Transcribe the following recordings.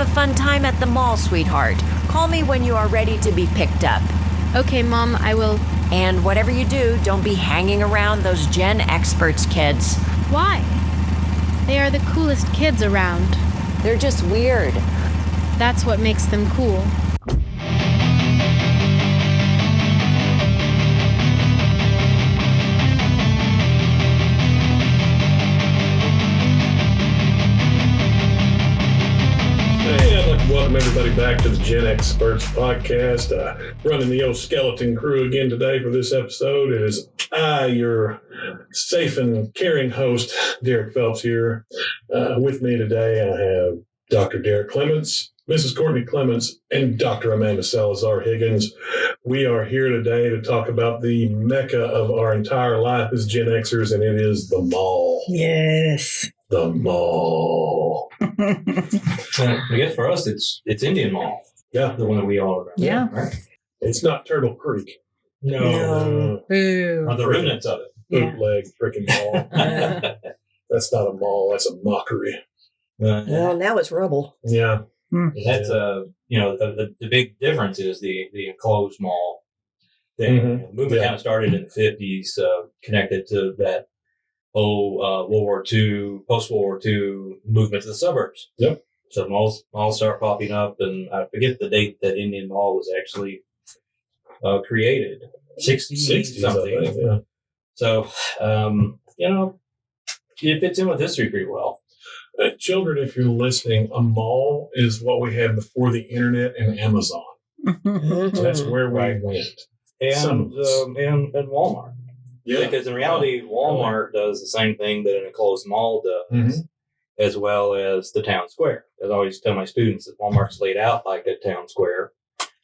a fun time at the mall, sweetheart. Call me when you are ready to be picked up. Okay, Mom, I will. And whatever you do, don't be hanging around those GenXperts kids. Why? They are the coolest kids around. They're just weird. That's what makes them cool. Welcome everybody back to the GenXperts podcast. Running the old skeleton crew again today for this episode. It is I, your safe and caring host, Derek Phelps here. With me today, I have Dr. Derek Clements, Mrs. Courtney Clements, and Dr. Amanda Salazar Higgins. We are here today to talk about the mecca of our entire life as Gen Xers, and it is the mall. Yes. The mall. I guess for us, it's Indian Mall. Yeah. The one that we all remember. Yeah. Right? It's not Turtle Creek. No. Boo. Or the remnants of it. Bootleg freaking mall. That's not a mall. That's a mockery. Well, now it's rubble. Yeah. That's the big difference is the enclosed mall thing. Mm-hmm. The movement kind of started in the 50s, connected to that World War II, post-World War II movement to the suburbs. Yep. So malls start popping up, and I forget the date that Indian Mall was actually created. 60s something. Yeah. So, it fits in with history pretty well. Children, if you're listening, a mall is what we had before the internet and Amazon. Mm-hmm. That's where we went. And Walmart. Yeah. Because in reality, Walmart does the same thing that an enclosed mall does, as well as the town square. As I always tell my students that Walmart's laid out like a town square,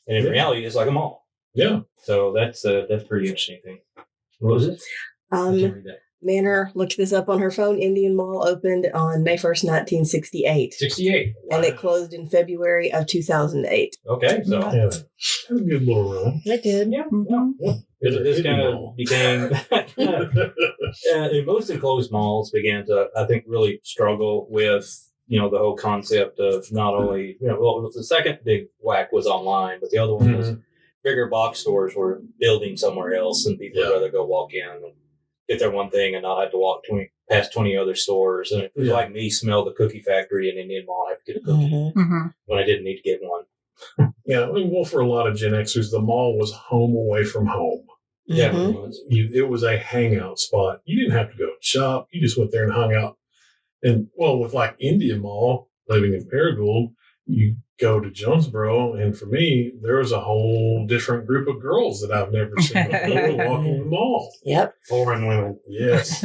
and in reality, it's like a mall. Yeah. So that's pretty interesting thing. What was it? I can't read that. Manor looked this up on her phone. Indian Mall opened on May 1st, 1968. 68. And it closed in February of 2008. Okay, so Yeah. Had a good little run. It did. yeah. Yeah. This kind of became, most enclosed malls began to, I think, really struggle with, the whole concept of not only, the second big whack was online, but the other one was bigger box stores were building somewhere else, and people would rather go walk in and get their one thing and not have to walk past 20 other stores. And it was like me smell the cookie factory in Indian Mall. I have to get a cookie when I didn't need to get one. Yeah. Well, for a lot of Gen Xers, the mall was home away from home. Yeah, It was a hangout spot. You didn't have to go shop. You just went there and hung out. And, with like Indian Mall, living in Paragould, you go to Jonesboro, and for me, there was a whole different group of girls that I've never seen before walking the mall. Yep. Foreign women. Yes.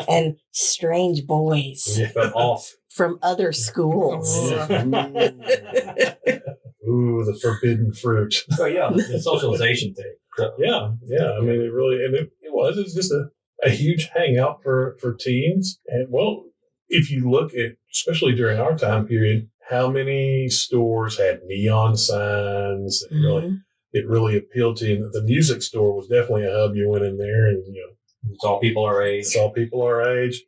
And strange boys But off. from other schools. Ooh, the forbidden fruit. So yeah, the socialization thing. So, Yeah. I mean, it really, and it was just a huge hangout for teens. And if you look at, especially during our time period, how many stores had neon signs? It really appealed to you. The music store was definitely a hub. You went in there and, saw people our age.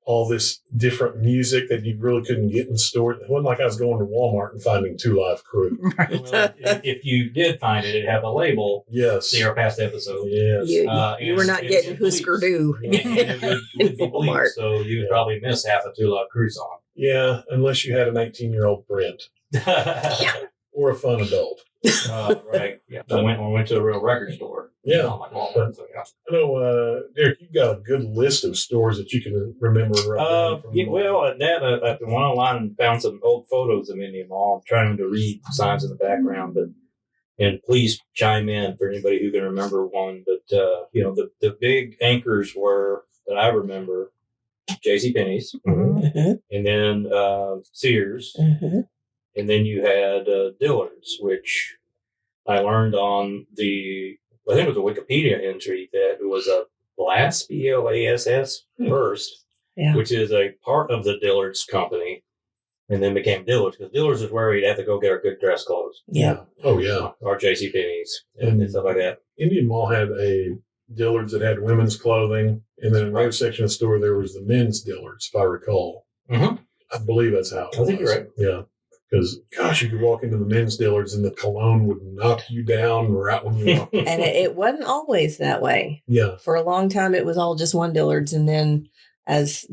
All this different music that you really couldn't get in the store. It wasn't like I was going to Walmart and finding Two Live Crew. Well, if you did find it, it'd have a label. Yes. See our past episode. Yes. You were not getting Husker Du And it would in be bleached, Walmart. so you'd probably miss half a Two Live Crew song. Yeah, unless you had an 18-year-old friend or a fun adult. Right. Yeah. I went to a real record store. Yeah. Like Walmart, so yeah. I know, Derek, you've got a good list of stores that you can remember right now. I went online and found some old photos of Indian Mall. I'm trying to read signs in the background, and please chime in for anybody who can remember one. But the big anchors were that I remember: JCPenney's, and then Sears, and then you had Dillard's, which I learned on I think it was a Wikipedia entry that it was a Blass, BLASS first, which is a part of the Dillard's company, and then became Dillard's, because Dillard's is where you'd have to go get our good dress clothes. Yeah. Oh, yeah. Or JCPenney's and stuff like that. Indian Mall had a Dillard's that had women's clothing, and then in another section of the store, there was the men's Dillard's, if I recall. Mm-hmm. I believe that's how it was. I think you're right. Yeah. Because, gosh, you could walk into the men's Dillard's and the cologne would knock you down right when you walk in. And it wasn't always that way. Yeah. For a long time, it was all just one Dillard's. And then as,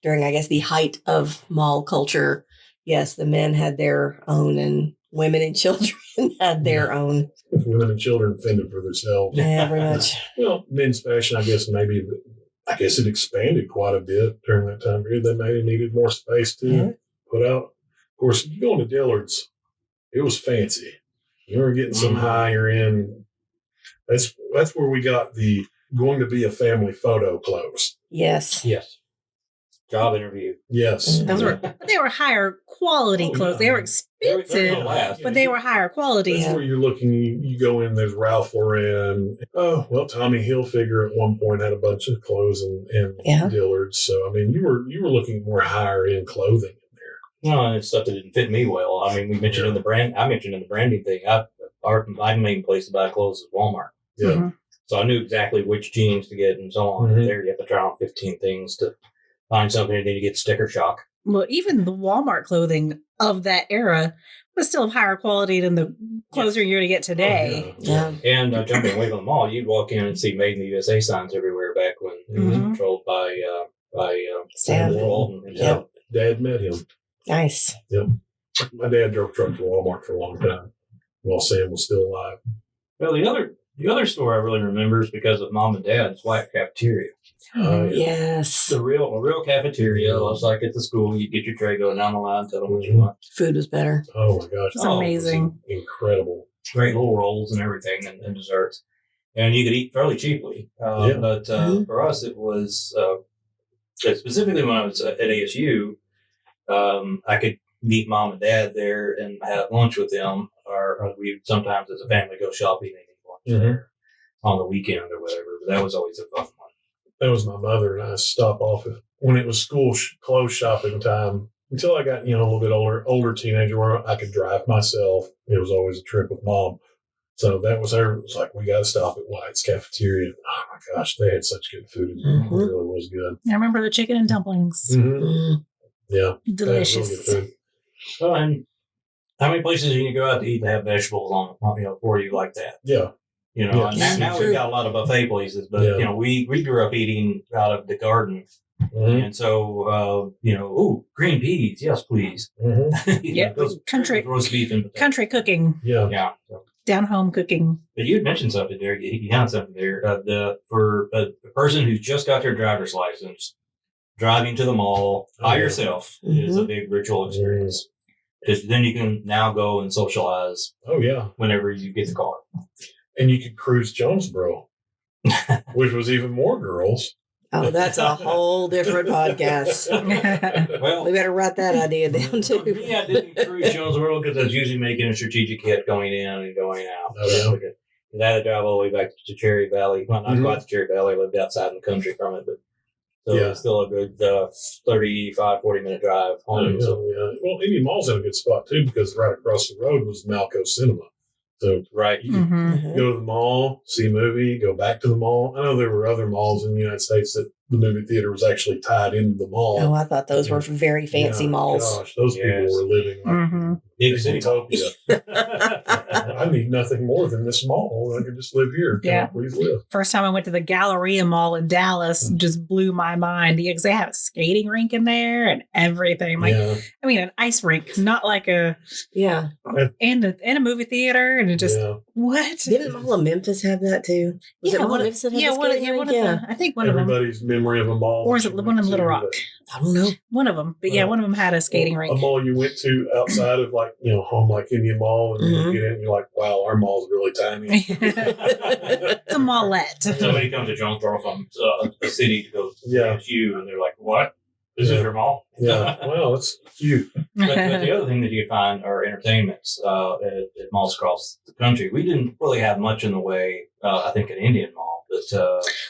during, I guess, the height of mall culture, yes, the men had their own and women and children had their own. Women and children fended for themselves. Yeah, very much. Well, men's fashion, I guess it expanded quite a bit during that time period. They maybe needed more space to put out. Of course, you go into Dillard's, it was fancy. You were getting some higher end. That's where we got the going to be a family photo clothes. Yes. Yes. Job interview. Yes. They were higher quality clothes. They were expensive, They're gonna last. but they were higher quality. That's where you're looking. You go in. There's Ralph Lauren. Oh well, Tommy Hilfiger at one point had a bunch of clothes and Dillard's. So I mean, you were looking more higher end clothing in there. No, and it's stuff that didn't fit me well. I mean, we mentioned in the brand. I mentioned in the branding thing. My main place to buy clothes is Walmart. Yeah. Mm-hmm. So I knew exactly which jeans to get and so on. Mhm. There, you have to try on 15 things to find something, and then you get sticker shock. Well, even the Walmart clothing of that era was still of higher quality than the clothes you're going to get today. Oh, yeah. And jumping away from the mall, you'd walk in and see "Made in the USA" signs everywhere back when it was controlled by Sam Walton himself. Yeah. Dad met him. Nice. Yep. My dad drove truck for Walmart for a long time while Sam was still alive. Well, the other store I really remember is because of Mom and Dad's White Cafeteria. Yes. A real cafeteria. It was like at the school. You get your tray, go down the line, tell them what you want. Food was better. Oh my gosh. It's amazing. It was incredible. Great little rolls and everything and desserts. And you could eat fairly cheaply. But for us, it was specifically when I was at ASU, I could meet Mom and Dad there and have lunch with them. Or we sometimes as a family go shopping and eat lunch there on the weekend or whatever. But that was always a fun one. That was my mother and I stop off when it was school clothes shopping time until I got, a little bit older teenager where I could drive myself. It was always a trip with Mom. So that was her. It was like, we got to stop at White's Cafeteria. Oh my gosh, they had such good food. It really was good. I remember the chicken and dumplings. Yeah. Delicious. Really good food. Well, and how many places you can go out to eat and have vegetables on for you like that? Yeah. Now we've got a lot of buffet places, but we grew up eating out of the garden, and so green peas, yes, please. Yeah, country roast beef and potatoes. Country cooking. Yeah. So. Down home cooking. But you had mentioned something there. You had something there. For a person who's just got their driver's license, driving to the mall by yourself is a big ritual experience. Because then you can now go and socialize. Oh yeah. Whenever you get the car. And you could cruise Jonesboro, which was even more girls. Oh, that's a whole different podcast. Well, we better write that idea down too. For me, I didn't cruise Jonesboro because I was usually making a strategic hit going in and going out. Oh, yeah. And I had to drive all the way back to Cherry Valley. Well, not quite to Cherry Valley. I lived outside in the country from it, but it was still a good 35, 40-minute drive home. Well, Indian Mall's in a good spot too because right across the road was Malco Cinema. So you could go to the mall, see a movie, go back to the mall. I know there were other malls in the United States that the movie theater was actually tied into the mall. Oh, I thought those were very fancy malls. Gosh, those people were living like big city utopia. I need nothing more than this mall. I could just live here. Can I please live? First time I went to the Galleria Mall in Dallas, just blew my mind. They have a skating rink in there and everything. An ice rink, not like a and a movie theater, and it just what? Didn't Mall of Memphis have that too? Was it Mall of Memphis that had a skating rink? I think one of them. Everybody's memory of a mall, or is it one in Little Rock? I don't know. One of them, but one of them had a skating rink. A mall you went to outside of home like Indian Mall, and you get in and you're like, wow, our mall's really tiny. It's a mallette. Somebody comes to Jonesboro from a city to go to you, and they're like, what? This is your mall? Yeah, well, it's cute. But the other thing that you can find are entertainments at malls across the country. We didn't really have much in the way, I think, at Indian Mall. But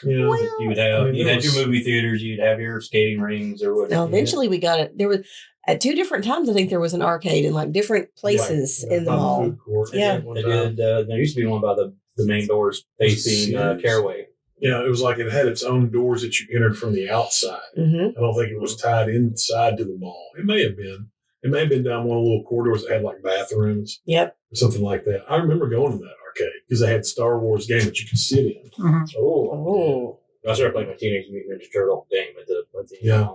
you would have you had your movie theaters, you'd have your skating rings or whatever. No, eventually we got it. There was at two different times. I think there was an arcade in like different places in the mall. Food court. Yeah, they did. There used to be one by the main doors facing Caraway. Yeah, it was like it had its own doors that you entered from the outside. I don't think it was tied inside to the mall. It may have been, It may have been down one of the little corridors that had like bathrooms. Yep. Or something like that. I remember going to that arcade because they had Star Wars game that you could sit in. Mhm. Oh. I started playing my Teenage Mutant Ninja Turtle game at the Yeah.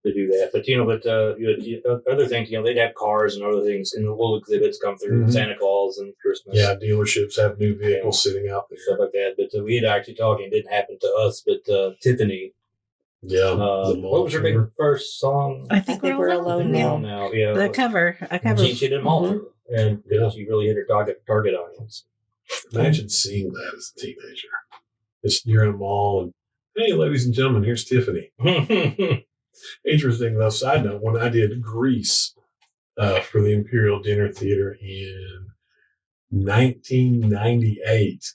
To do that. But, other things, they'd have cars and other things, and the little exhibits come through, Santa Claus and Christmas. Yeah, dealerships have new vehicles sitting out there. Stuff like that. But we had actually talked, and it didn't happen to us, but Tiffany. Yeah. What was her big first song? I think we're alone now. Yeah. A cover. She did them all through, and she really hit her target audience. Imagine seeing that as a teenager. You're in a mall, and hey, ladies and gentlemen, here's Tiffany. Interesting, though, side note, when I did Grease for the Imperial Dinner Theater in 1998,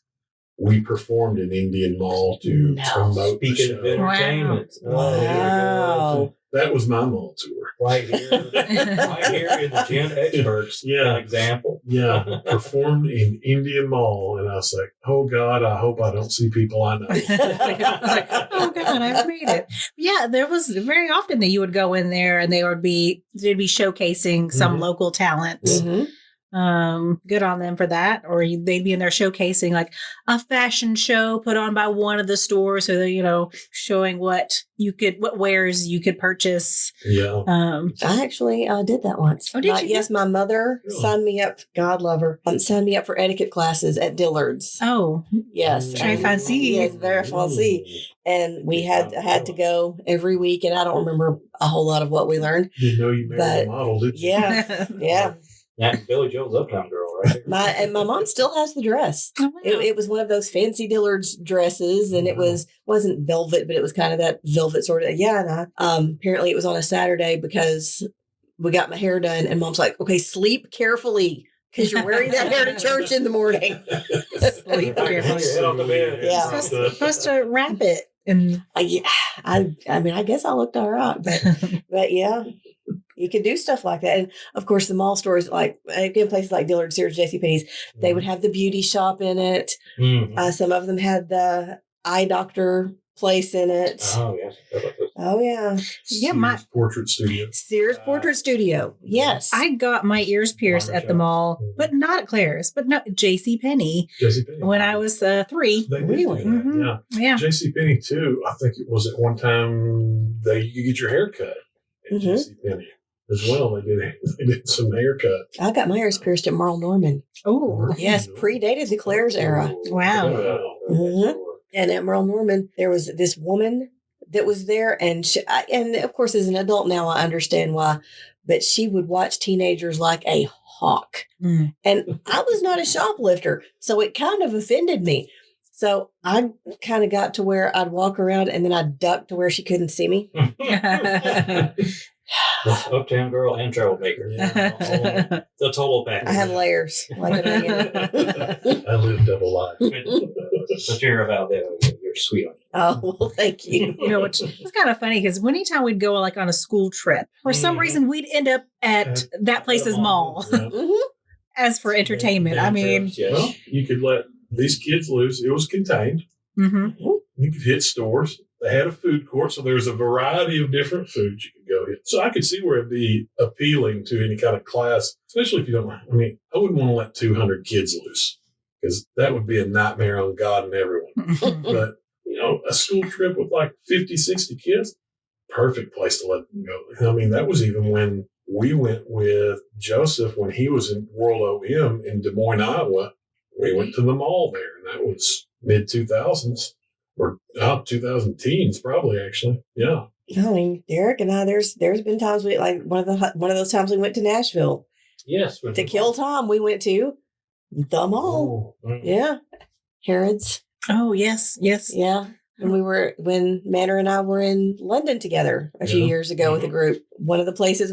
we performed in Indian Mall to promote the show. Speaking of entertainment. Wow. That was my mall tour. Right here in the GenXperts example. Yeah, performed in Indian Mall, and I was like, oh, God, I hope I don't see people I know. Oh, God, I've made it. Yeah, there was very often that you would go in there and they'd be showcasing some local talent. Mm-hmm. Good on them for that. Or they'd be in there showcasing like a fashion show put on by one of the stores. So they're, showing what wares you could purchase. Yeah. I actually did that once. Oh, did you? Yes, my mother signed me up. God love her. Signed me up for etiquette classes at Dillard's. Oh, yes. très fancy. Yes, very fancy. And we had to go every week, and I don't remember a whole lot of what we learned. Didn't know you married a model, did you? Yeah, yeah. That Billy Joel's Uptown Girl, right? My mom still has the dress. Oh, wow. It was one of those fancy Dillard's dresses, and it wasn't velvet, but it was kind of that velvet sort of. Yeah, and apparently it was on a Saturday because we got my hair done, and Mom's like, "Okay, sleep carefully because you're wearing that hair to church in the morning." Sleep carefully. Sit on the bed. Yeah. Supposed to wrap it. And I mean, I guess I looked all right, but yeah. You could do stuff like that. And of course, the mall stores, like again, places like Dillard, Sears, JCPenney's, they would have the beauty shop in it. Mm-hmm. Some of them had the eye doctor place in it. Oh, yes. Oh, yeah. Sears Portrait Studio. Sears Portrait Studio. Yes. I got my ears pierced at the mall, but not at Claire's, but no, JCPenney. When I was 3. They did do that, Mm-hmm. Yeah. JCPenney, too. I think it was at one time you get your hair cut at JCPenney. As well, they did some haircut. I got my ears pierced at Merle Norman. Oh, yes, predated the Claire's era. Wow. Mm-hmm. And at Merle Norman, there was this woman that was there, and of course, as an adult now, I understand why, but she would watch teenagers like a hawk. Mm. And I was not a shoplifter, so it kind of offended me. So I kind of got to where I'd walk around, and then I'd duck to where she couldn't see me. Uptown Girl and Troublemaker. Yeah, the total package. I have layers. Like an onion. I live double life. But you're about that. You're sweet on it. Oh, well, thank you. It's kind of funny because anytime we'd go like on a school trip, for some reason we'd end up at that place's mall. Yeah. Mm-hmm. As for entertainment, I mean, Well, you could let these kids loose. It was contained. Mm-hmm. You could hit stores. They had a food court, so there's a variety of different foods you could go hit. So I could see where it'd be appealing to any kind of class, especially if you don't. I mean, I wouldn't want to let 200 kids loose because that would be a nightmare on God and everyone. But, a school trip with like 50, 60 kids, perfect place to let them go. I mean, that was even when we went with Joseph when he was in World OM in Des Moines, Iowa. We went to the mall there, and that was mid-2000s. Or 2000 teens, probably, actually. Yeah. I mean, Derek and I, there's been times we like one of those times we went to Nashville. Yes. To kill time, we went to the mall. Oh, mm-hmm. Yeah. Harrods. Oh, yes. Yeah. And when Manor and I were in London together a few years ago with a group, one of the places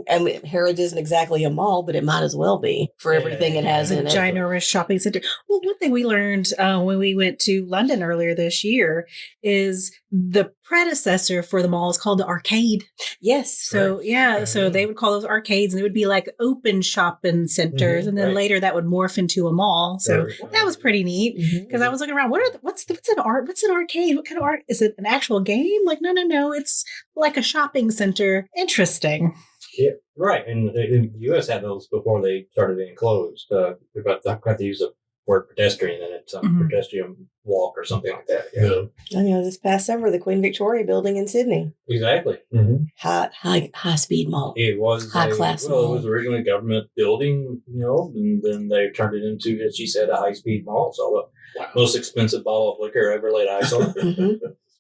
Harrods isn't exactly a mall, but it might as well be for everything it has in it. Ginormous shopping center. Well, one thing we learned when we went to London earlier this year is the predecessor for the mall is called the arcade. Yes. So, so they would call those arcades and it would be like open shopping centers. And then later that would morph into a mall. So that was pretty neat because I was looking around. What's an arcade? What kind of art? Is it an actual game? Like, no. It's like a shopping center. Interesting. Yeah, right. And the U.S. had those before they started being closed. I have to use the word pedestrian, and it's pedestrian walk or something like that. Yeah. I know this past summer, the Queen Victoria building in Sydney. Exactly. Mm-hmm. High speed mall. It was high class mall. mall. It was originally a government building, and then they turned it into, as she said, a high speed mall. So the most expensive bottle of liquor I ever laid eyes on.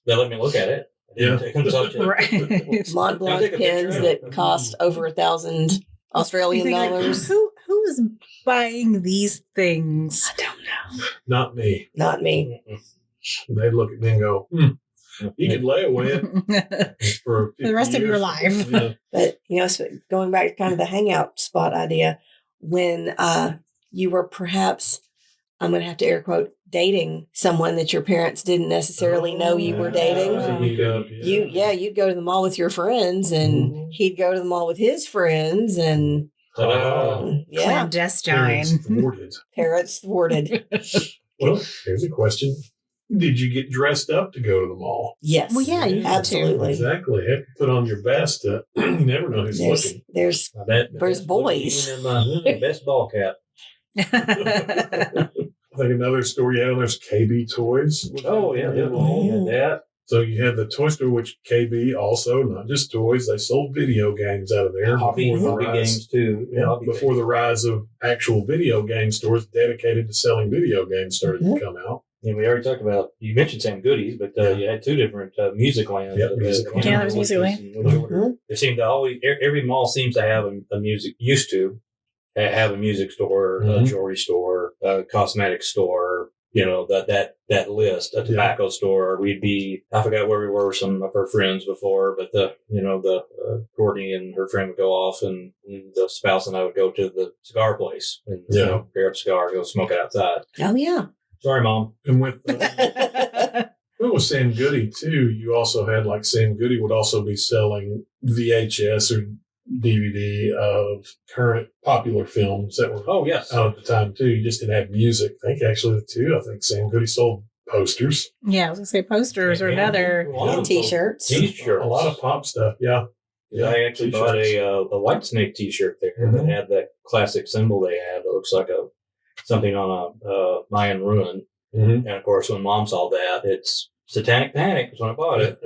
They let me look at it. Yeah. Right. Mont Blanc pens that cost over $1,000 Australian dollars. Like, who is buying these things? I don't know. Not me. Not me. They look at me and go, you could lay away for the rest of your years. life. Yeah. But, so going back to kind of the hangout spot idea, when you were perhaps, I'm going to have to air quote, dating someone that your parents didn't necessarily know you were dating. You'd go to the mall with your friends, and he'd go to the mall with his friends, and Clandestine. Parents thwarted. Well, here's a question. Did you get dressed up to go to the mall? Yes. Well, yeah, you absolutely. Exactly. Have to put on your best. You never know who's looking. There's boys. In my best ball cap. I think another store you had on there's KB Toys. Oh, yeah. That. So you had the toy store, which KB also, not just toys, they sold video games out of there. Hobby games, too. Yeah, before the rise of actual video game stores dedicated to selling video games started to come out. And we already talked about, you mentioned Sam Goodies, but you had two different music lands. Yep, music land. Yeah, there was music land. There seemed to always, every mall seems to have a music, used to have a music store, a jewelry store, a cosmetic store, that list, a tobacco store. We'd be, I forgot where we were with some of her friends before, but Courtney and her friend would go off, and the spouse and I would go to the cigar place and, pick up a cigar, go smoke it outside. Oh, yeah. Sorry, Mom. And with Sam Goody, too, you also had, like, Sam Goody would also be selling VHS or DVD of current popular films that were out at the time, too. You just didn't have music. I think, actually, the two. I think Sam Goody sold posters. Yeah, I was going to say posters or another. And T-shirts. T-shirts. A lot of pop stuff, yeah. I actually bought a White Snake T-shirt there that had that classic symbol they had. It looks like something on a Mayan ruin. And of course, when Mom saw that, it's Satanic Panic was when I bought it.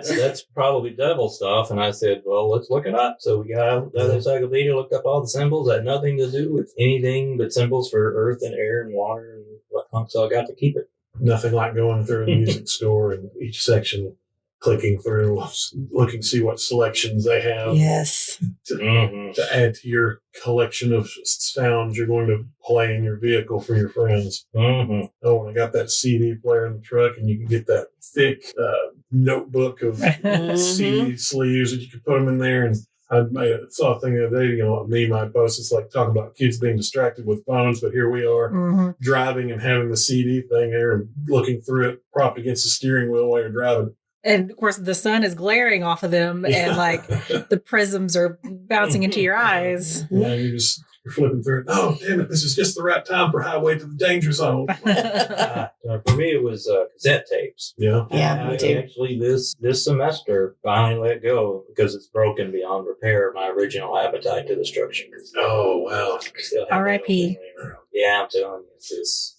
That's probably devil stuff. And I said, well, let's look it up. So we got out the encyclopedia, looked up all the symbols. Had nothing to do with anything but symbols for earth and air and water and whatnot. So I got to keep it. Nothing like going through a music store and each section clicking through, looking to see what selections they have. Yes. To add to your collection of sounds you're going to play in your vehicle for your friends. Oh, and I got that CD player in the truck, and you can get that thick notebook of CD sleeves that you can put them in there. And I saw a thing the other day, a meme I posted. It's like talking about kids being distracted with phones, but here we are driving and having the CD thing there and looking through it, propped against the steering wheel while you're driving. And of course, the sun is glaring off of them, and like the prisms are bouncing into your eyes. Yeah, you're flipping through it. Oh, damn it! This is just the right time for Highway to the Danger Zone. For me, it was cassette tapes. Yeah, me too. Actually, this semester, finally let go because it's broken beyond repair. My original Appetite to Destruction. Oh wow! R.I.P. Yeah, I'm telling you, it's just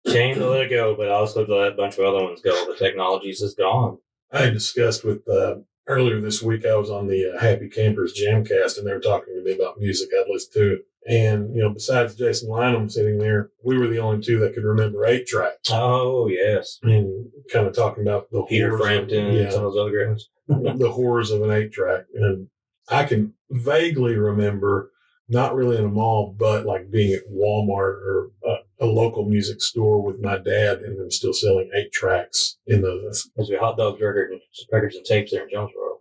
shame to let it go, but also to let a bunch of other ones go. The technology's just gone. I discussed with earlier this week. I was on the Happy Campers Jamcast, and they were talking to me about music I'd listened to. And besides Jason Lynham sitting there, we were the only two that could remember 8-track. Oh yes, and kind of talking about the Peter Frampton and some of those other guys. The horrors of an 8-track, and I can vaguely remember, not really in a mall, but like being at Walmart or a local music store with my dad, and them still selling 8-tracks in those. There's a hot dogs records and tapes there in Jonesboro.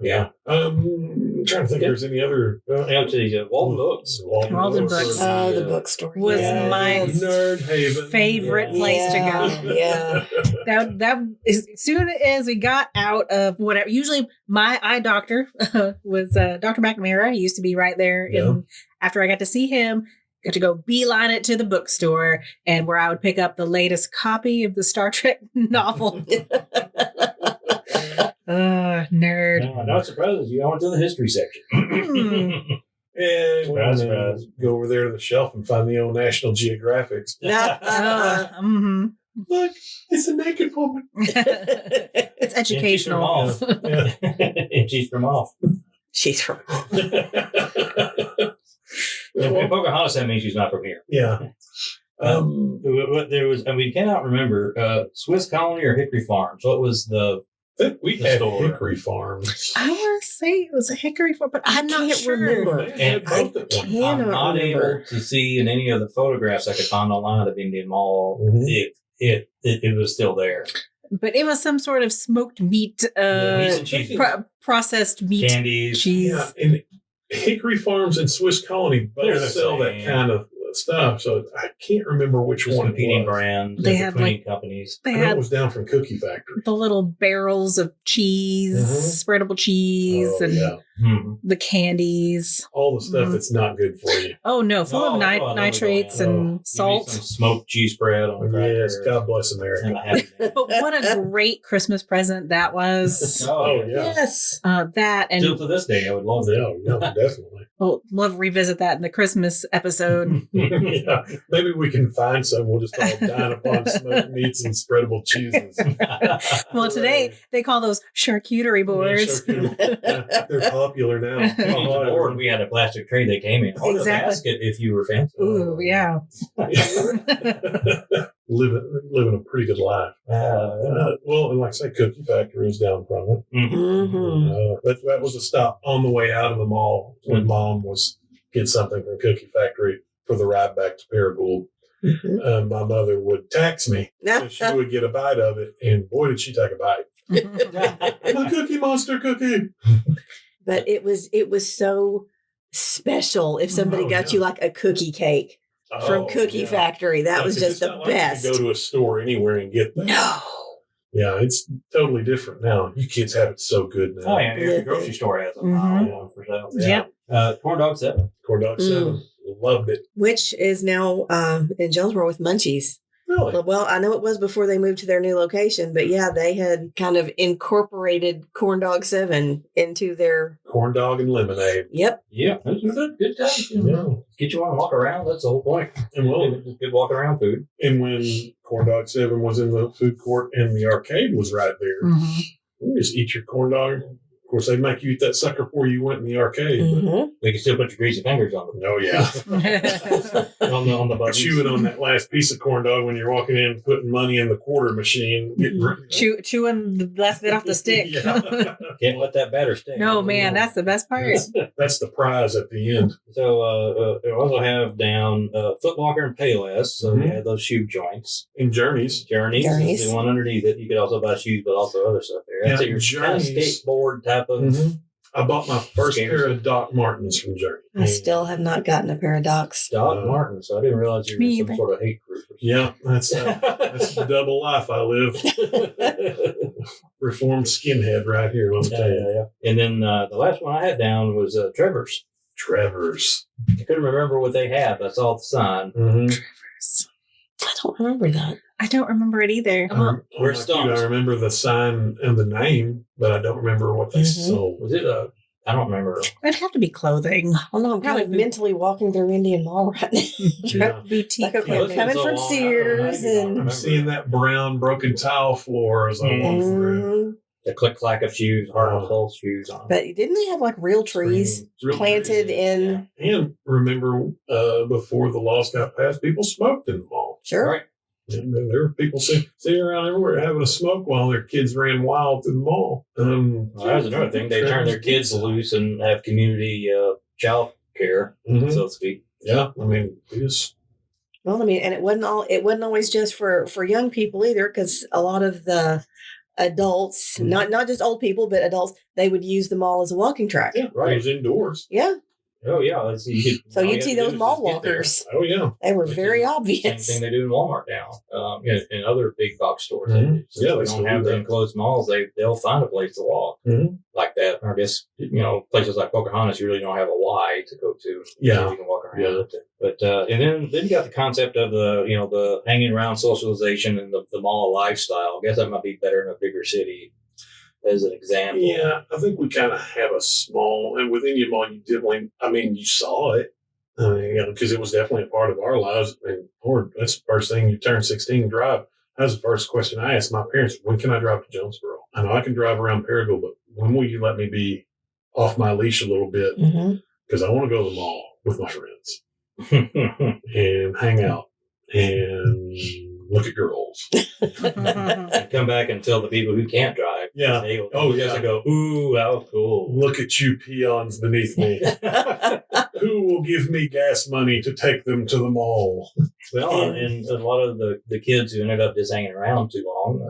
Yeah. I'm trying to think if there's any other. Walden Books. Walden Books. Oh, the bookstore Was my Nerd Haven. favorite place to go. Yeah. That as soon as we got out of whatever, usually my eye doctor was Dr. McNamara. He used to be right there. And after I got to see him, got to go beeline it to the bookstore, and where I would pick up the latest copy of the Star Trek novel. Nerd. No, not surprised. You went to the history section. And Surprise. go over there to the shelf and find the old National Geographics. Look, it's a naked woman. It's educational. And she's from off. She's from. If Pocahontas, that means she's not from here. Yeah. There was, we cannot remember, Swiss Colony or Hickory Farms. What was the We the had store? Hickory Farms. I want to say it was a hickory farm, but I'm not can't sure. remember. And I both at one cannot I'm not remember. able to see in any of the photographs I could find online of Indian Mall. Mhm. It was still there. But it was some sort of smoked meat, Meats and cheeses. processed meat, Candies. cheese. Yeah, and Hickory Farms and Swiss Colony They're both the sell that same. kind of stuff. So I can't remember which Just one it competing was. brands. They and had, competing like- companies. They I know it had was down from Cookie Factory. the little barrels of cheese, spreadable cheese, Oh, and yeah. Mhm. the candies. All the stuff Mhm. that's not good for you. Oh no, full Oh, of I know what nitrates you're going and Give me salt. some smoked cheese bread on a cracker. Yes, God bless America. And a happy day. But what a great Christmas present that was. Oh, yeah. Yes. That and Still to this day, I would love that. Yeah, definitely. we'll love to revisit that in the Christmas episode. Yeah, maybe we can find some. We'll just all dine upon smoked meats and spreadable cheeses. Well, today they call those charcuterie boards. Yeah, they're popular now. Or we had a plastic tray they came in. Or Exactly. a basket if you were fancy. Ooh, yeah. living a pretty good life. Well, and like I say, Cookie Factory is down from it. Mm-hmm. That was a stop on the way out of the mall when Mom was getting something from Cookie Factory for the ride back to Paragould. Mm-hmm. My mother would tax me, so she would get a bite of it, and boy, did she take a bite! My Cookie Monster cookie. But it was so special if somebody Oh, got yeah. you like a cookie cake from Oh, Cookie yeah. Factory. That Yeah, was 'cause just it's the not like you best. can go to a store anywhere and get that. No. Yeah, it's totally different now. You kids have it so good now. Oh, yeah. Every grocery store has them. Mhm. now, for sale. Yep. Corn dog 7. Corn Dog 7. Loved it. Which is now in Jonesboro with Munchies. Really? Well, I know it was before they moved to their new location, but yeah, they had kind of incorporated Corn Dog 7 into their. Corn dog and lemonade. Yep. Yeah, that's a good time. Yeah. Get you on and walk around. That's the whole point. And well, Just good walking around food. and when Corn Dog 7 was in the food court and the arcade was right there, Mhm. you just eat your corn dog. Of course, they'd make you eat that sucker before you went in the arcade. Mm-hmm. We can still put your greasy fingers on them. Oh, yeah. on the buttons. Chewing on that last piece of corn dog when you're walking in, putting money in the quarter machine. Chewing the last bit off the stick. Yeah. Can't let that batter stay. No, man, that's the best part. That's the prize at the end. So they also have down Foot Locker and Payless. So they had those shoe joints. In Journeys. Journeys Journeys. is the one underneath it. You could also buy shoes, but also other stuff there. That's Yeah, your kind of Journeys. skateboard type of. Mhm. I bought my first Scares pair you. of Doc Martens from Journey. I still have not gotten a pair of Docs. Doc Martin. So I didn't realize you were Me in some either. sort of hate group. Yeah, that's the double life I live. Reformed skinhead right here. Let me tell you. Yeah. And then the last one I had down was Trevor's. Trevor's. I couldn't remember what they had, but I saw the sign. Mm-hmm. I don't remember that. I don't remember it either. We're I stumped. remember the sign and the name, but I don't remember what they Mhm. sold. Was it I don't remember. It'd have to be clothing. I don't know. I'm kind of Probably- mentally walking through Indian Mall right now. Yeah. Boutique. Like, okay, Yeah, I'm it's coming so from long, I don't Sears know, I don't and. remember. I'm seeing that brown broken tile floor as I walk through. Mhm. The click clack of shoes, hard Oh. sole shoes on. But didn't they have like real trees Real planted trees. in? And remember, before the laws got passed, people smoked in the mall. Sure. Right. And there were people sitting around everywhere having a smoke while their kids ran wild through the mall. Well, that was another thing. They turn their kids loose and have community child care, Mhm. so to speak. Yeah, I mean, it is. Well, I mean, and it wasn't always just for young people either, because a lot of the adults, Mhm. not just old people, but adults, they would use the mall as a walking track. Yeah, Right. It was indoors. Yeah. Oh yeah, that's, you could, So all you you'd have see to do those is mall just get there. walkers. Oh yeah. They were Which very is Same obvious. thing they do in Walmart now, and other big box stores. Mhm. Since Yeah, they they still don't have do the that. enclosed malls. They'll find a place to walk Mhm. like that. Or I guess places like Pocahontas, you really don't have a Y to go to. Yeah. You can walk around. Yeah. But and then you got the concept of the hanging around socialization and the mall lifestyle. I guess that might be better in a bigger city. as an example. Yeah, I think we kind of have a small, and within your mall, you definitely, you saw it. Because it was definitely a part of our lives. That's the first thing you turn 16 and drive. That was the first question I asked my parents. When can I drive to Jonesboro? I know I can drive around Perryville, but when will you let me be off my leash a little bit? Because I want to go to the mall with my friends and hang out and look at girls. And come back and tell the people who can't drive. Yeah. They go, ooh, how cool. Look at you peons beneath me. Who will give me gas money to take them to the mall? Well, and a lot of the kids who ended up just hanging around too long,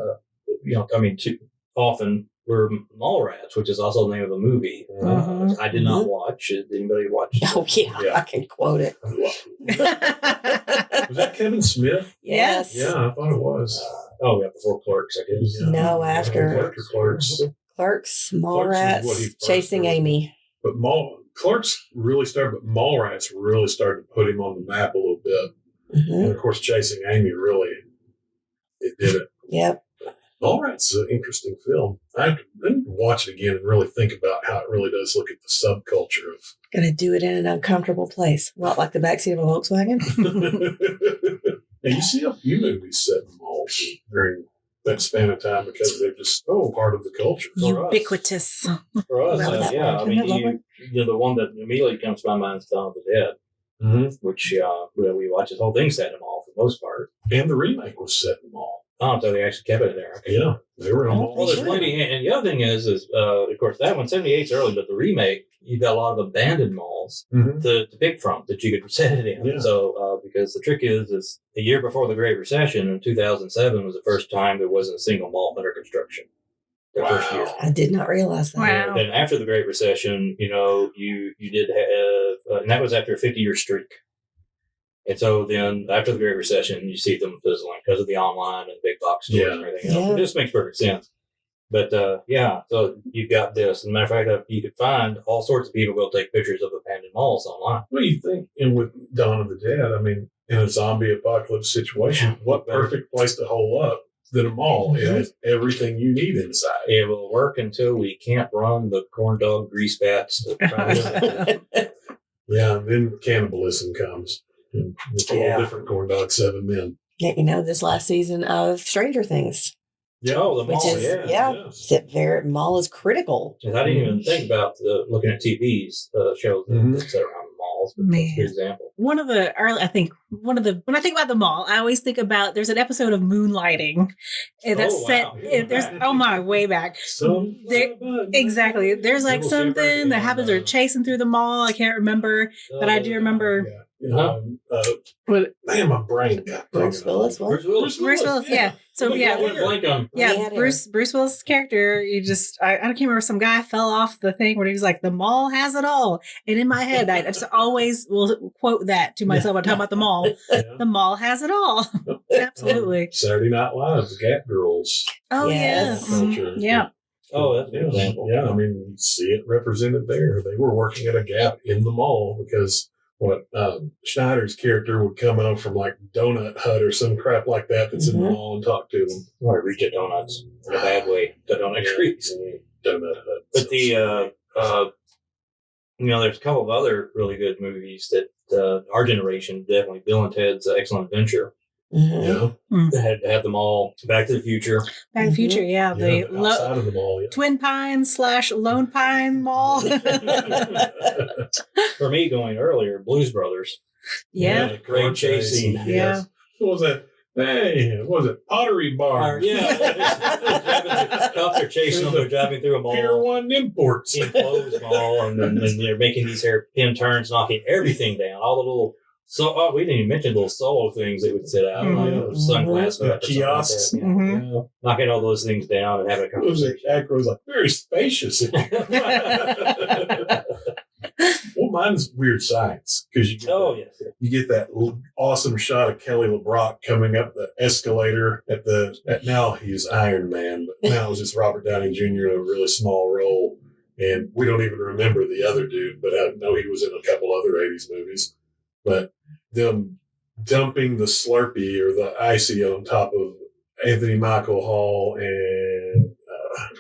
too often were mall rats, which is also the name of a movie. I did not watch. Did anybody watch? Oh, yeah, I can quote it. Was that Kevin Smith? Yes. Yeah, I thought it was. Before Clerks, I guess. Yeah. No, after Clerks. Clerks, Mall Clerks is Rats, what he first Chasing started. Amy. But Clerks really started, but Mallrats really started to put him on the map a little bit. And of course, Chasing Amy it did it. Yep. Mallrats is an interesting film. I have to watch it again and really think about how it really does look at the subculture of. Gonna do it in an uncomfortable place. What, like the backseat of a Volkswagen? And you see a few movies set in malls during that span of time because they're just so part of the culture. Ubiquitous. For us, Well, that yeah. one. I mean, the one that immediately comes to my mind is Dawn of the Dead, which we watch this whole thing set in a mall for the most part. And the remake was set in the mall. Oh, so they actually kept it there. Okay. Yeah, they were in a mall. Well, there's plenty. And the other thing is of course, that one, 78's early, but the remake, you've got a lot of abandoned malls to pick from that you could set it in. Yeah. So, because the trick is the year before the Great Recession in 2007 was the first time there wasn't a single mall under construction. The first year. I did not realize that. Wow. Then after the Great Recession, you did have, and that was after a 50-year streak. And so then after the Great Recession, you see them fizzling because of the online and big box stores and everything else. It just makes perfect sense. But so you've got this. As a matter of fact, you could find all sorts of people go take pictures of abandoned malls online. What do you think? And with Dawn of the Dead, in a zombie apocalypse situation, what perfect place to hole up than a mall? It has everything you need inside. It will work until we can't run the corn dog grease bats. Yeah, and then cannibalism comes. It's all different corn dog, 7 men. Yeah, this last season of Stranger Things. Yeah, the mall, Yes. Their mall is critical. I didn't even think about looking at TVs shows that set around the malls. But that's a good example. When I think about the mall, I always think about there's an episode of Moonlighting that's set. There's way back. Exactly. There's like something that happens. They're chasing through the mall. I can't remember, but I do remember. Man, my brain got Bruce Willis. What? Bruce Willis. Yeah. So Bruce Willis' character. I can't remember. Some guy fell off the thing where he was like, "The mall has it all," and in my head, I just always will quote that to myself. I'm talking about the mall. The mall has it all. Absolutely. Saturday Night Live, the Gap Girls. Oh Yes. yeah. Oh, that's an example. Yeah, you see it represented there. They were working at a Gap in the mall because Schneider's character would come out from like Donut Hut or some crap like that that's in the mall and talk to them. Or reach at donuts in a bad way. The donut crease. Donut Hut. But there's a couple of other really good movies that our generation definitely. Bill and Ted's Excellent Adventure. Had them all. Back to the Future. Back to the Future, yeah. The outside of the mall, Twin Pines / Lone Pine Mall. For me, going earlier, Blues Brothers. Yeah. Great chasing. Yeah. Yes. What was that? Hey, what was it? Pottery Bar. Yeah. Cops are chasing them. They're driving through a mall. Pier 1 Imports. Enclosed mall. And then they're making these hairpin turns, knocking everything down. All the little... So we didn't even mention little solo things that would sit out, sunglasses, kiosks, knocking all those things down and having a conversation. Acro was like very spacious. Well, mine's Weird Science because you get that awesome shot of Kelly LeBrock coming up the escalator at now he's Iron Man, but now it was just Robert Downey Jr. in a really small role, and we don't even remember the other dude, but I know he was in a couple other 80s movies. But them dumping the Slurpee or the Icy on top of Anthony Michael Hall and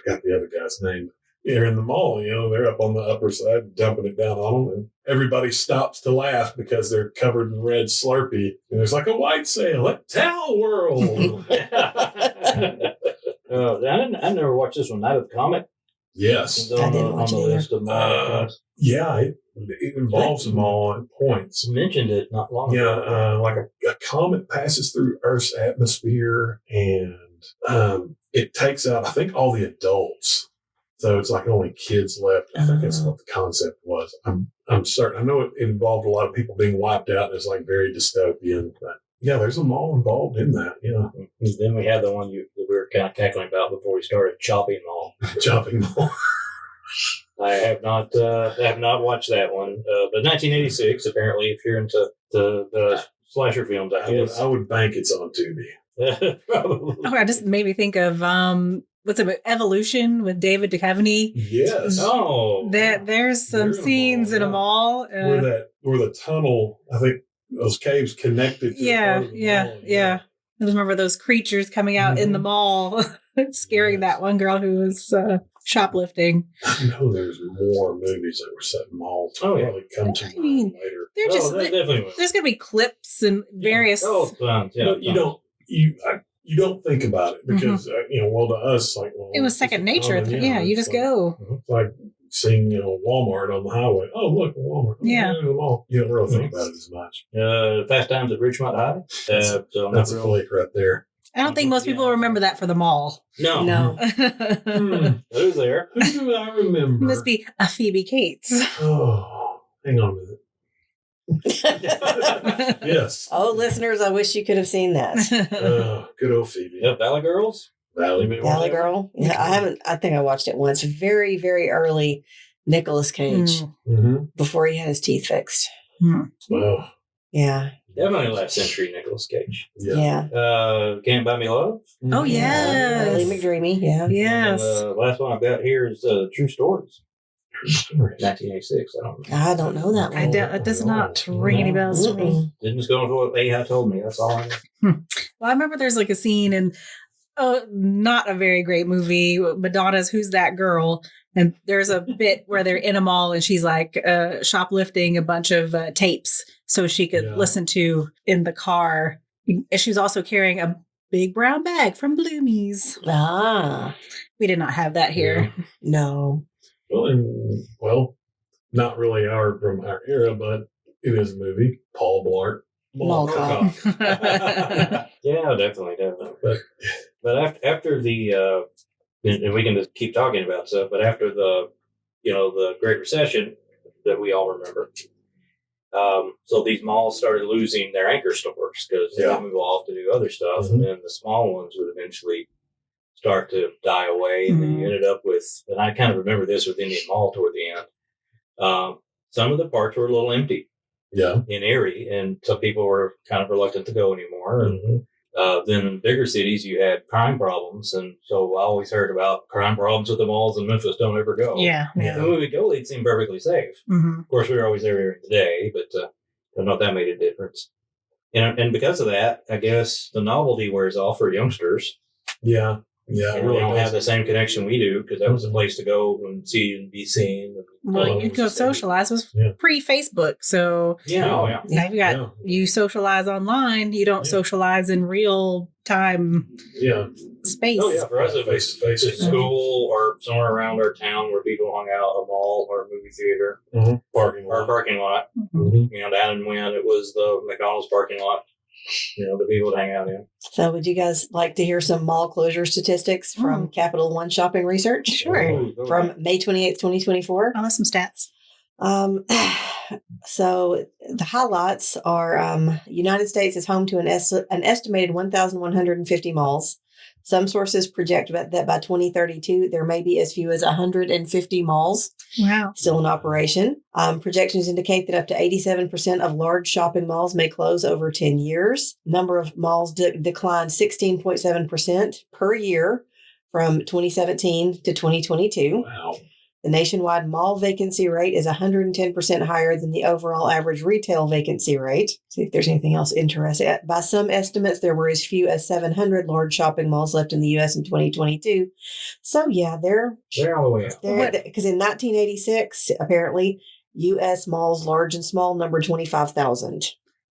forgot the other guy's name. They're in the mall, they're up on the upper side, dumping it down on them, and everybody stops to laugh because they're covered in red Slurpee. And there's like a white sale at Towel World. I never watched this one. Night of the Comet. Yes. It's on the list of mall. Yeah, it involves them all at points. You mentioned it not long ago. Yeah, like a comet passes through Earth's atmosphere, and it takes out, I think, all the adults. So it's like only kids left. I think that's what the concept was. I'm certain. I know it involved a lot of people being wiped out, and it's like very dystopian. But yeah, there's a mall involved in that. Yeah. And then we had the one that we were kind of cackling about before we started, Chopping Mall. Chopping Mall. I have not watched that one. But 1986, apparently, if you're into the slasher films, I guess. I would bank it's on Tubi. Probably. Oh, I just made me think of what's it, Evolution with David Duchovny. Yes. Oh. There's some scenes in a mall. Where the tunnel, I think those caves connected to Yeah. mall. I just remember those creatures coming out in the mall, scaring that one girl who was shoplifting. I know there's more movies that were set in malls. Oh, yeah. Probably come to mind later. They're just definitely was. there's gonna be clips and various. You don't think about it because well, to us, like, well, It was second nature. You just go. It's like seeing Walmart on the highway. Oh, look, Walmart. Yeah. The mall. You don't really think about it as much. Fast Times at Ridgemont High. That's a flick right there. I don't think most people remember that for the mall. No. Who's there? Who do I remember? Must be a Phoebe Cates. Oh, hang on a minute. Yes. Oh, listeners, I wish you could have seen that. Good old Phoebe. Yep, Valley Girls. Valley Girl. Yeah, I haven't. I think I watched it once. Very, very early. Nicolas Cage before he had his teeth fixed. Wow. Yeah. Definitely last century Nicolas Cage. Yeah. Can't Buy Me Love. Oh, yes. Lee McDreamy. Yeah. Yes. And, last one I've got here is True Stories. 1986. I don't know that one. It does not ring any bells to me. Didn't just go with what AI told me. That's all I know. Well, I remember there's like a scene in not a very great movie, Madonna's Who's That Girl? And there's a bit where they're in a mall and she's like shoplifting a bunch of tapes so she could listen to in the car. And she's also carrying a big brown bag from Bloomies. Ah. We did not have that here. Yeah. No. Well, not really from our era, but it is a movie. Paul Blart. Mall Cop. Yeah, definitely. But after the and we can just keep talking about stuff. But after the Great Recession that we all remember, so these malls started losing their anchor stores because they moved off to do other stuff, and then the small ones would eventually start to die away, and then you ended up with, and I kind of remember this with Indian Mall toward the end. Some of the parts were a little empty, in Erie, and some people were kind of reluctant to go anymore. And then in bigger cities, you had crime problems, and so I always heard about crime problems with the malls in Memphis. Don't ever go. Yeah. And when we go, they'd seem perfectly safe. Of course, we were always there during the day, but I don't know if that made a difference. And because of that, I guess the novelty wears off for youngsters. Yeah. Yeah, and really don't have the same connection we do because that was a place to go and see and be seen. Well, you go socialize. It was pre-Facebook, so you socialize online. You don't socialize in real time. Space. Oh yeah, for us it was face at school or somewhere around our town where people hung out, a mall or a movie theater, parking lot. Down in Wynn, it was the McDonald's parking lot. The people to hang out in. So would you guys like to hear some mall closure statistics from Capital One Shopping Research? Sure. From May 28th, 2024. I'll have some stats. So the highlights are United States is home to an estimated 1,150 malls. Some sources project that by 2032, there may be as few as 150 malls still in operation. Projections indicate that up to 87% of large shopping malls may close over 10 years. Number of malls declined 16.7% per year from 2017 to 2022. Wow. The nationwide mall vacancy rate is 110% higher than the overall average retail vacancy rate. See if there's anything else interesting. By some estimates, there were as few as 700 large shopping malls left in the U.S. in 2022. So, yeah, they're all the way out. Because in 1986, apparently, U.S. malls, large and small, numbered 25,000.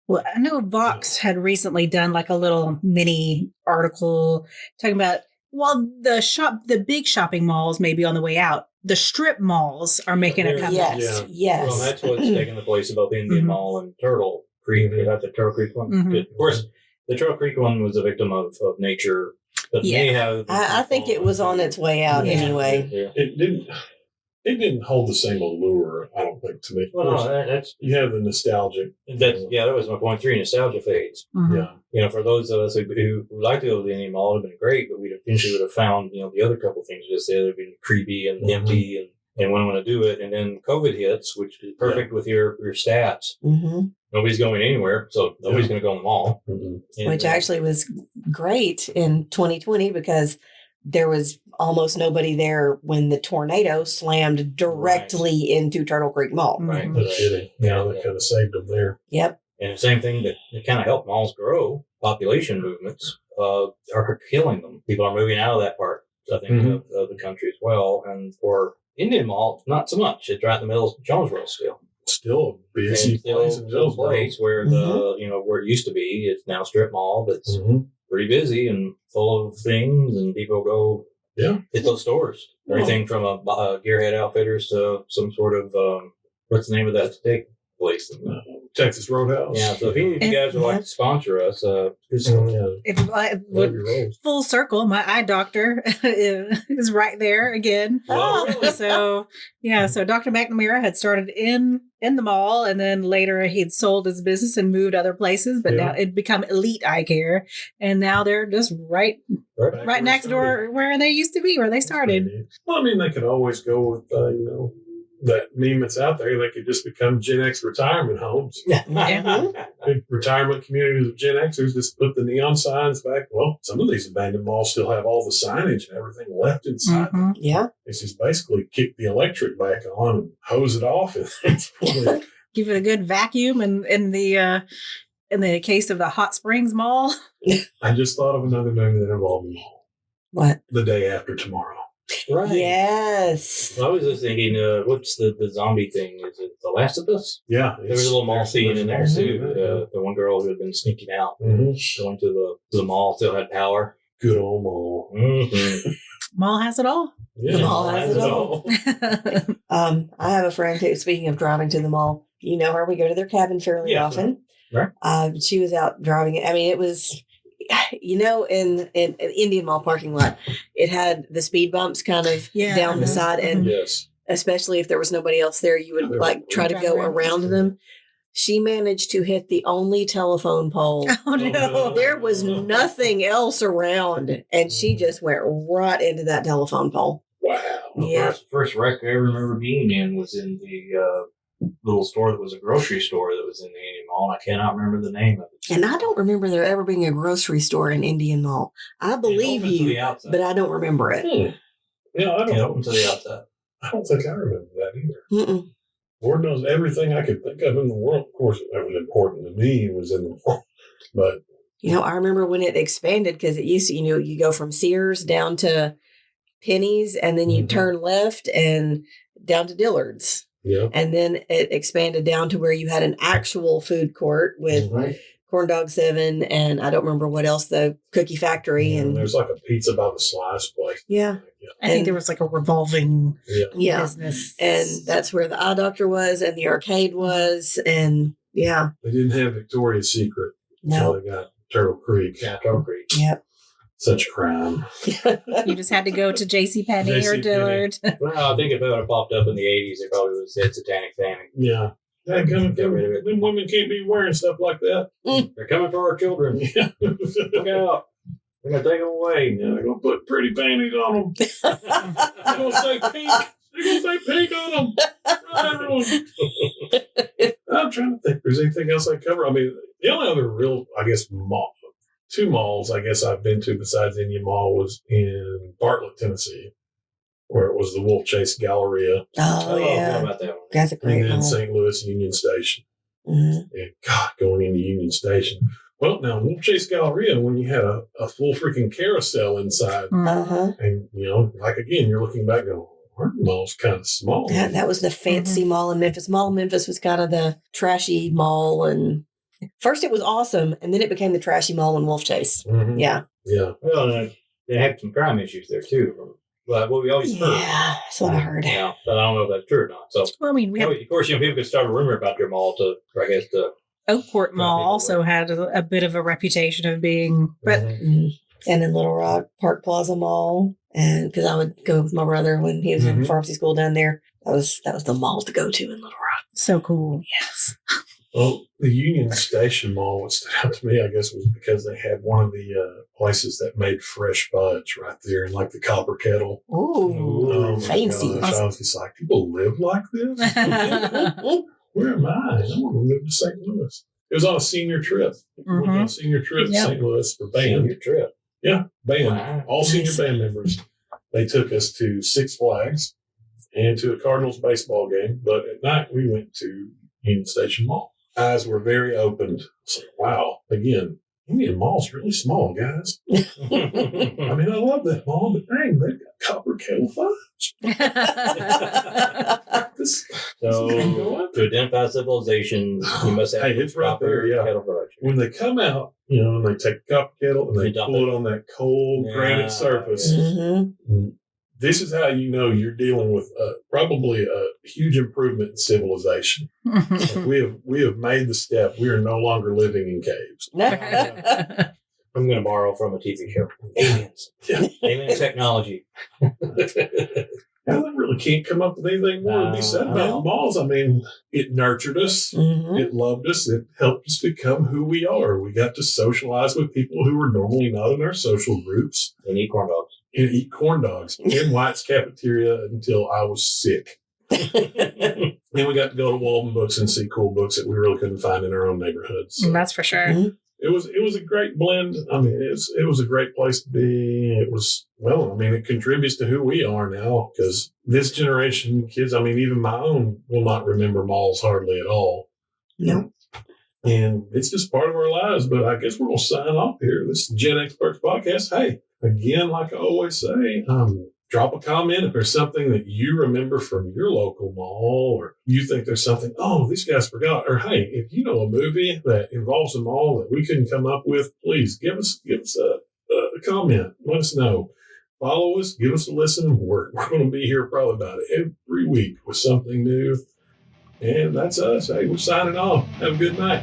Well, I know Vox had recently done like a little mini article talking about, while the big shopping malls may be on the way out, the strip malls are making a comeback. Yes. Well, that's what's taking the place of both Indian Mall and Turtle Creek. That's the Turtle Creek one. Of course, the Turtle Creek one was a victim of nature. But may have. I think it was on its way out anyway. Yeah. It didn't hold the same allure, I don't think, to me. Well, no, that's you have the nostalgic. That was my point 3. Nostalgia fades. Yeah. For those of us who like to go to the Indian Mall, it would have been great, but we eventually would have found, the other couple of things just there that would have been creepy and empty and wouldn't want to do it. And then COVID hits, which is perfect with your stats. Nobody's going anywhere, so nobody's going to go in the mall. Which actually was great in 2020 because there was almost nobody there when the tornado slammed directly into Turtle Creek Mall. Right. Yeah, that kind of saved them there. Yep. And the same thing that kind of helped malls grow, population movements are killing them. People are moving out of that part, I think, of the country as well. And for Indian Mall, not so much. It's right in the middle of Jonesboro still. Still a busy place in Jonesboro. Place where where it used to be. It's now a strip mall that's pretty busy and full of things, and people go hit those stores. Everything from a gearhead outfitters to some sort of what's the name of that steak place? Texas Roadhouse. Yeah, so if any of you guys would like to sponsor us, full circle, my eye doctor is right there again. So Dr. McNamara had started in the mall, and then later he'd sold his business and moved other places, but now it'd become Elite Eye Care, and now they're just right next door where they used to be, where they started. Well, I mean, they could always go with that meme that's out there. They could just become Gen X retirement homes. Big retirement communities of Gen Xers just put the neon signs back. Well, some of these abandoned malls still have all the signage and everything left inside. Yeah. It's just basically kick the electric back on and hose it off. Give it a good vacuum, and in the case of the Hot Springs Mall. I just thought of another name that involved a mall. What? The Day After Tomorrow. Right. Yes. I was just thinking, what's the zombie thing? Is it The Last of Us? Yeah. There was a little mall scene in there, too. The one girl who had been sneaking out, going to the mall, still had power. Good old mall. Mall has it all. Yeah, the mall has it all. I have a friend who, speaking of driving to the mall, you know her, we go to their cabin fairly often. Right. She was out driving it. I mean, it was... in an Indian Mall parking lot, it had the speed bumps kind of down the side, and especially if there was nobody else there, you would try to go around them. She managed to hit the only telephone pole. Oh no! There was nothing else around, and she just went right into that telephone pole. Wow! The first wreck I ever remember being in was in the little store that was a grocery store that was in the Indian Mall. I cannot remember the name of it. And I don't remember there ever being a grocery store in Indian Mall. I believe you, but I don't remember it. Yeah, I don't. Open to the outside. I don't think I remember that either. Lord knows everything I could think of in the world. Of course, that was important to me was in the mall, but I remember when it expanded because it used to, you go from Sears down to Penny's, and then you turn left and down to Dillard's. Yeah. And then it expanded down to where you had an actual food court with Corn Dog 7, and I don't remember what else, the Cookie Factory. And there's like a pizza by the slice place. Yeah. I think there was like a revolving business. And that's where the eye doctor was, and the arcade was, and They didn't have Victoria's Secret. No. So they got Turtle Creek. Yeah, Turtle Creek. Yep. Such a crime. You just had to go to JCPenney or Dillard. Well, I think if it would have popped up in the 80s, it probably would have said Satanic Famine. Yeah. Them women can't be wearing stuff like that. They're coming for our children. Look out. They're going to take them away. Yeah, they're going to put pretty panties on them. They're going to say pink. They're going to say pink on them. Everyone. I'm trying to think if there's anything else I cover. I mean, the only other real, mall. 2 malls, I've been to besides Indian Mall was in Bartlett, Tennessee. where it was the Wolf Chase Galleria. Oh, I yeah. forgot about that one. That's a great And then mall. St. Louis Union Station. Mhm. And God, going into Union Station. Well, now, Wolf Chase Galleria, when you had a full freaking carousel inside, Uh-huh. and, like, again, you're looking back going, our mall's kind of small. That was the fancy mall in Memphis. Mall in Memphis was kind of the trashy mall. And first it was awesome, and then it became the trashy mall in Wolf Chase. Mhm. Yeah. Yeah. Well, they had some crime issues there, too. Well, what we always heard. Yeah, that's what I heard. Yeah, but I don't know if that's true or not. So, Well, I mean, we have of course, people could start a rumor about your mall to, I guess, to Oakport Mall people also had a bit of a reputation of being, but Mhm. Mhm. And in Little Rock, Park Plaza Mall. And because I would go with my brother when he was in Mhm. pharmacy school down there. That was the mall to go to in Little Rock. so cool. Yes. Well, the Union Station Mall, what stood out to me, I guess, was because they had one of the places that made fresh fudge right there in, like, the copper kettle. Ooh, Oh, my fancy. gosh. I was just like, people live like this? Where am I? I want to move to St. Louis. It was on a senior trip. We went on a senior trip to Yep. St. Louis for senior band. trip. Yeah, band. Wow. All senior Nice. band members. They took us to Six Flags and to a Cardinals baseball game. But at night, we went to Union Station Mall. Eyes were very opened. It's like, wow. Again, Union Mall's really small, guys. I mean, I love that mall, but dang, they've got copper kettle fudge. This, So, this is going. to identify civilization, you must have Hey, it's right copper there, yeah. kettle fudge. When they come out, and they take the copper kettle and they They dump pull it. it on that cold granite Yeah, surface. Mhm. This is how you know you're dealing with probably a huge improvement in civilization. We have made the step. We are no longer living in caves. I'm going to borrow from a TV show. Aliens. Yeah. Alien technology. I really can't come up with anything more to be said about No. malls. I mean, it nurtured us. Mhm. It loved us. It helped us become who we are. We got to socialize with people who were normally not in our social groups And eat corn dogs. and eat corn dogs in White's cafeteria until I was sick. Then we got to go to Walden Books and see cool books that we really couldn't find in our own neighborhoods. So That's for sure. Mhm. it was a great blend. I mean, it was a great place to be. It was, well, I mean, it contributes to who we are now because this generation kids, I mean, even my own will not remember malls hardly at all. Nope. And it's just part of our lives. But I guess we're going to sign off here. This is the Gen Experts Podcast. Hey, again, like I always say, drop a comment if there's something that you remember from your local mall, or you think there's something, oh, these guys forgot. Or, hey, if you know a movie that involves a mall that we couldn't come up with, please give us a comment. Let us know. Follow us. Give us a listen. We're going to be here probably about every week with something new. And that's us. Hey, we're signing off. Have a good night.